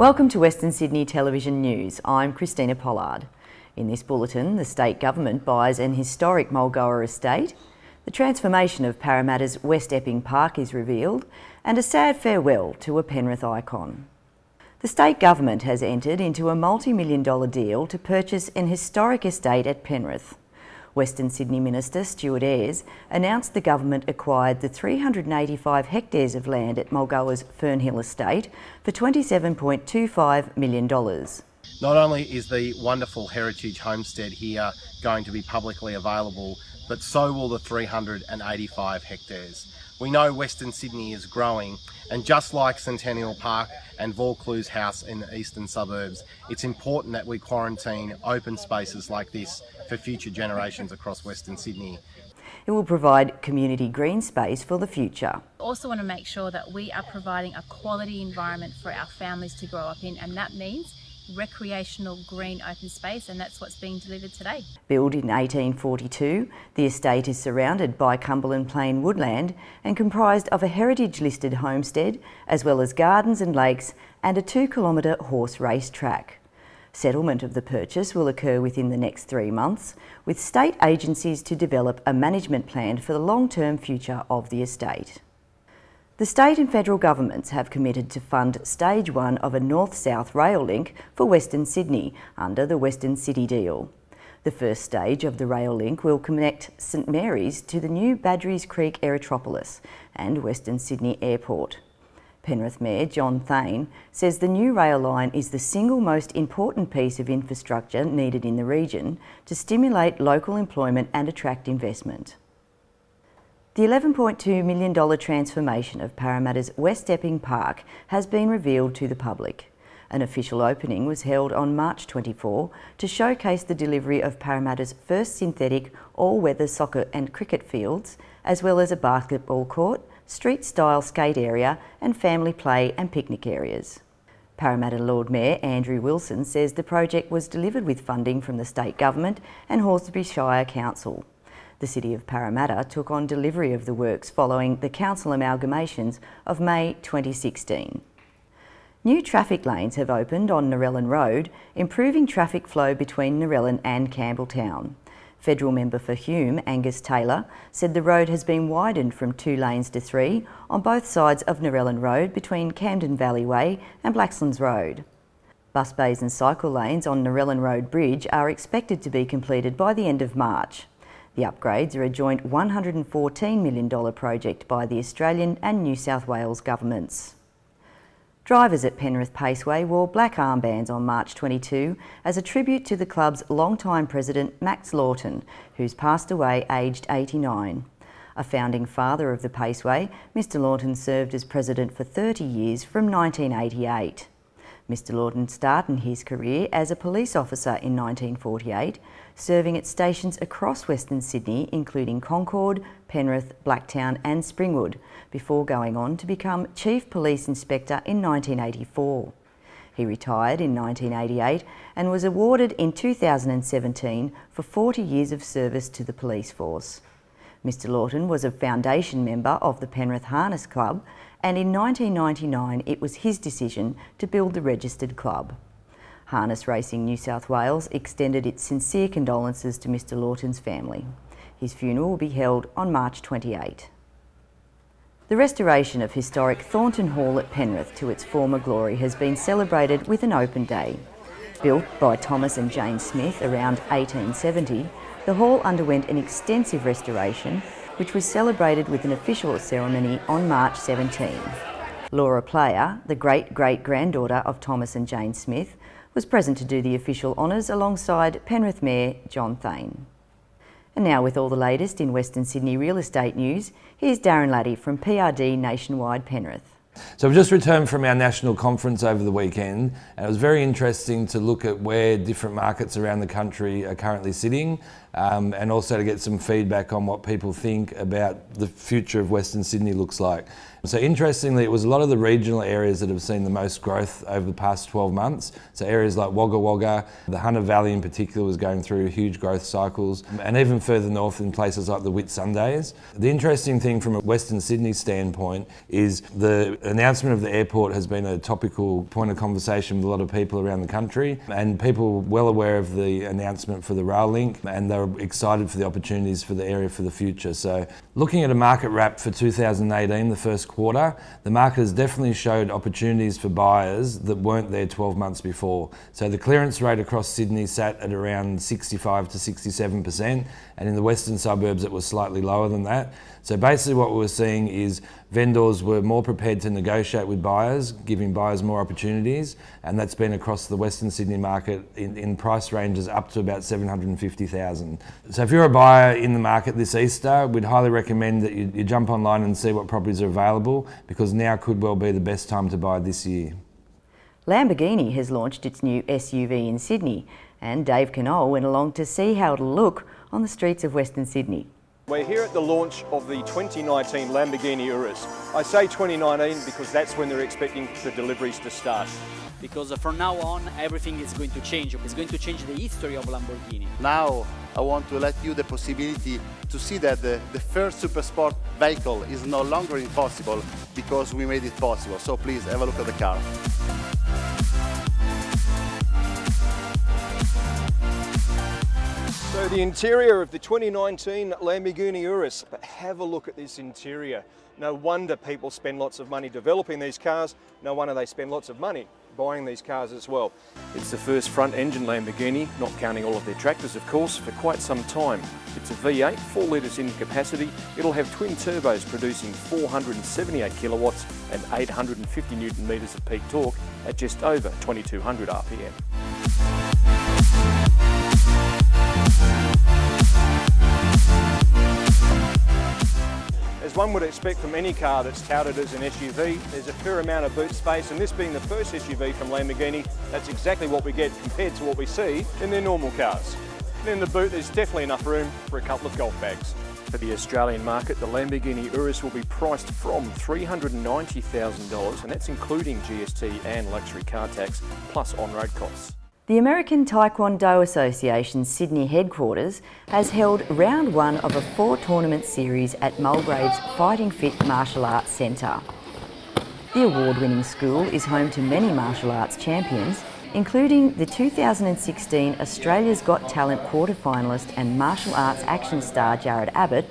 Welcome to Western Sydney Television News. I'm Christina Pollard. In this bulletin, the state government buys an historic Mulgoa estate, the transformation of Parramatta's West Epping Park is revealed, and a sad farewell to a Penrith icon. The state government has entered into a multi-million-dollar deal to purchase an historic estate at Penrith. Western Sydney Minister Stuart Ayres announced the government acquired the 385 hectares of land at Mulgoa's Fernhill estate for $27.25 million. Not only is the wonderful heritage homestead here going to be publicly available, but so will the 385 hectares. We know Western Sydney is growing, and just like Centennial Park and Vaucluse House in the eastern suburbs, it's important that we quarantine open spaces like this for future generations across Western Sydney. It will provide community green space for the future. Also want to make sure that we are providing a quality environment for our families to grow up in, and that means recreational green open space, and that's what's being delivered today. Built in 1842, the estate is surrounded by Cumberland Plain woodland and comprised of a heritage listed homestead as well as gardens and lakes and a 2-kilometre horse race track. Settlement of the purchase will occur within the next 3 months, with state agencies to develop a management plan for the long-term future of the estate. The state and federal governments have committed to fund Stage 1 of a north-south rail link for Western Sydney under the Western City Deal. The first stage of the rail link will connect St Mary's to the new Badgerys Creek Aerotropolis and Western Sydney Airport. Penrith Mayor John Thain says the new rail line is the single most important piece of infrastructure needed in the region to stimulate local employment and attract investment. The $11.2 million transformation of Parramatta's West Epping Park has been revealed to the public. An official opening was held on March 24 to showcase the delivery of Parramatta's first synthetic all-weather soccer and cricket fields, as well as a basketball court, street-style skate area and family play and picnic areas. Parramatta Lord Mayor Andrew Wilson says the project was delivered with funding from the state government and Hornsby Shire Council. The City of Parramatta took on delivery of the works following the council amalgamations of May 2016. New traffic lanes have opened on Narellan Road, improving traffic flow between Narellan and Campbelltown. Federal member for Hume, Angus Taylor, said the road has been widened from 2 lanes to 3 on both sides of Narellan Road between Camden Valley Way and Blaxlands Road. Bus bays and cycle lanes on Narellan Road Bridge are expected to be completed by the end of March. The upgrades are a joint $114 million project by the Australian and New South Wales governments. Drivers at Penrith Paceway wore black armbands on March 22 as a tribute to the club's longtime president Max Lawton, who's passed away aged 89. A founding father of the Paceway, Mr Lawton served as president for 30 years from 1988. Mr Lawton started his career as a police officer in 1948, serving at stations across Western Sydney including Concord, Penrith, Blacktown and Springwood, before going on to become Chief Police Inspector in 1984. He retired in 1988 and was awarded in 2017 for 40 years of service to the police force. Mr Lawton was a foundation member of the Penrith Harness Club, and in 1999 it was his decision to build the registered club. Harness Racing New South Wales extended its sincere condolences to Mr Lawton's family. His funeral will be held on March 28. The restoration of historic Thornton Hall at Penrith to its former glory has been celebrated with an open day. Built by Thomas and Jane Smith around 1870, the hall underwent an extensive restoration, which was celebrated with an official ceremony on March 17. Laura Player, the great-great-granddaughter of Thomas and Jane Smith, was present to do the official honours alongside Penrith Mayor John Thain. And now, with all the latest in Western Sydney real estate news, here's Darren Laddie from PRD Nationwide Penrith. So we've just returned from our national conference over the weekend, and it was very interesting to look at where different markets around the country are currently sitting, and also to get some feedback on what people think about the future of Western Sydney looks like. So interestingly, it was a lot of the regional areas that have seen the most growth over the past 12 months. So areas like Wagga Wagga, the Hunter Valley in particular was going through huge growth cycles, and even further north in places like the Whitsundays. The interesting thing from a Western Sydney standpoint is the announcement of the airport has been a topical point of conversation with a lot of people around the country, and people were well aware of the announcement for the rail link, and they're excited for the opportunities for the area for the future. So looking at a market wrap for 2018, the first quarter, the market has definitely showed opportunities for buyers that weren't there 12 months before. So the clearance rate across Sydney sat at around 65 to 67%, and in the western suburbs it was slightly lower than that. So basically what we were seeing is vendors were more prepared to negotiate with buyers, giving buyers more opportunities, and that's been across the Western Sydney market in price ranges up to about $750,000. So if you're a buyer in the market this Easter, we'd highly recommend that you jump online and see what properties are available, because now could well be the best time to buy this year. Lamborghini has launched its new SUV in Sydney, and Dave Knoll went along to see how it'll look on the streets of Western Sydney. We're here at the launch of the 2019 Lamborghini Urus. I say 2019 because that's when they're expecting the deliveries to start. Because from now on everything is going to change. It's going to change the history of Lamborghini. Now I want to let you the possibility to see that the first super sport vehicle is no longer impossible because we made it possible. So please have a look at the car. So the interior of the 2019 Lamborghini Urus, but have a look at this interior. No wonder people spend lots of money developing these cars, no wonder they spend lots of money buying these cars as well. It's the first front-engine Lamborghini, not counting all of their tractors of course, for quite some time. It's a V8, 4 litres in capacity. It'll have twin turbos producing 478 kilowatts and 850 newton metres of peak torque at just over 2200 RPM. As one would expect from any car that's touted as an SUV, there's a fair amount of boot space, and this being the first SUV from Lamborghini, that's exactly what we get compared to what we see in their normal cars. And in the boot there's definitely enough room for a couple of golf bags. For the Australian market, the Lamborghini Urus will be priced from $390,000, and that's including GST and luxury car tax, plus on-road costs. The American Taekwondo Association's Sydney headquarters has held round one of a 4-tournament series at Mulgrave's Fighting Fit Martial Arts Centre. The award-winning school is home to many martial arts champions, including the 2016 Australia's Got Talent quarter-finalist and martial arts action star Jared Abbott,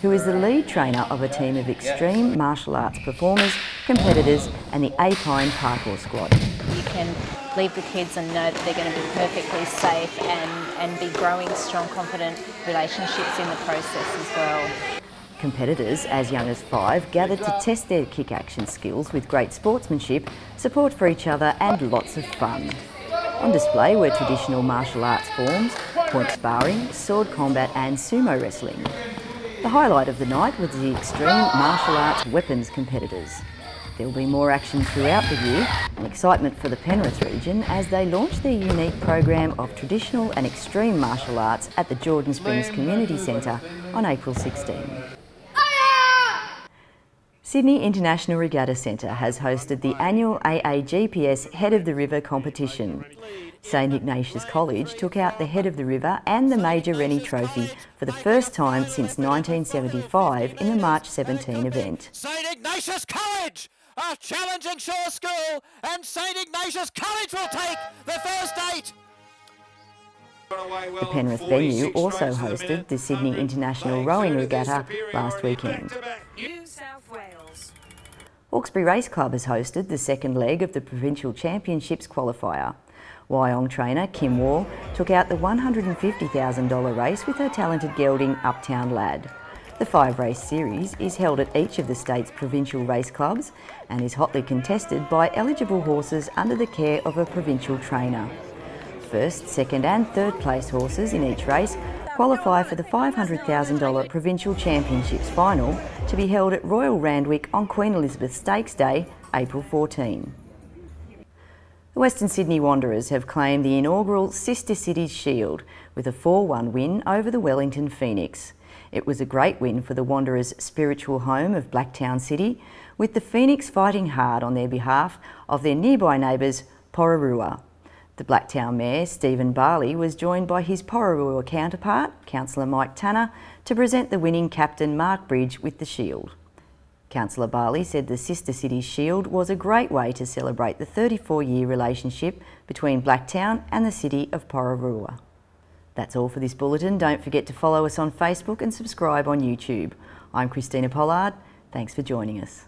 who is the lead trainer of a team of extreme martial arts performers, competitors and the Apine Parkour Squad. You can leave the kids and know that they're going to be perfectly safe and be growing strong, confident relationships in the process as well. Competitors as young as 5 gathered to test their kick action skills with great sportsmanship, support for each other and lots of fun. On display were traditional martial arts forms, point sparring, sword combat and sumo wrestling. The highlight of the night was the extreme martial arts weapons competitors. There will be more action throughout the year and excitement for the Penrith region as they launch their unique program of traditional and extreme martial arts at the Jordan Springs Community Centre on April 16. Sydney International Regatta Centre has hosted the annual AAGPS Head of the River competition. St Ignatius College took out the Head of the River and the Major Rennie Trophy for the first time since 1975 in the March 17 event. St Ignatius College, a challenging shore school, and St Ignatius College will take the first 8. The Penrith venue also hosted the Sydney International Rowing Regatta last weekend. New South Wales. Hawkesbury Race Club has hosted the second leg of the Provincial Championships qualifier. Wyong trainer Kim Wall took out the $150,000 race with her talented gelding Uptown Lad. The 5-race series is held at each of the state's provincial race clubs and is hotly contested by eligible horses under the care of a provincial trainer. First, second and third place horses in each race qualify for the $500,000 Provincial Championships final to be held at Royal Randwick on Queen Elizabeth Stakes Day, April 14. The Western Sydney Wanderers have claimed the inaugural Sister Cities Shield with a 4-1 win over the Wellington Phoenix. It was a great win for the Wanderers' spiritual home of Blacktown City, with the Phoenix fighting hard on their behalf of their nearby neighbours, Pororua. The Blacktown Mayor, Stephen Barley, was joined by his Pororua counterpart, Councillor Mike Tanner, to present the winning captain, Mark Bridge, with the shield. Councillor Barley said the Sister Cities Shield was a great way to celebrate the 34-year relationship between Blacktown and the city of Porrorua. That's all for this bulletin. Don't forget to follow us on Facebook and subscribe on YouTube. I'm Christina Pollard. Thanks for joining us.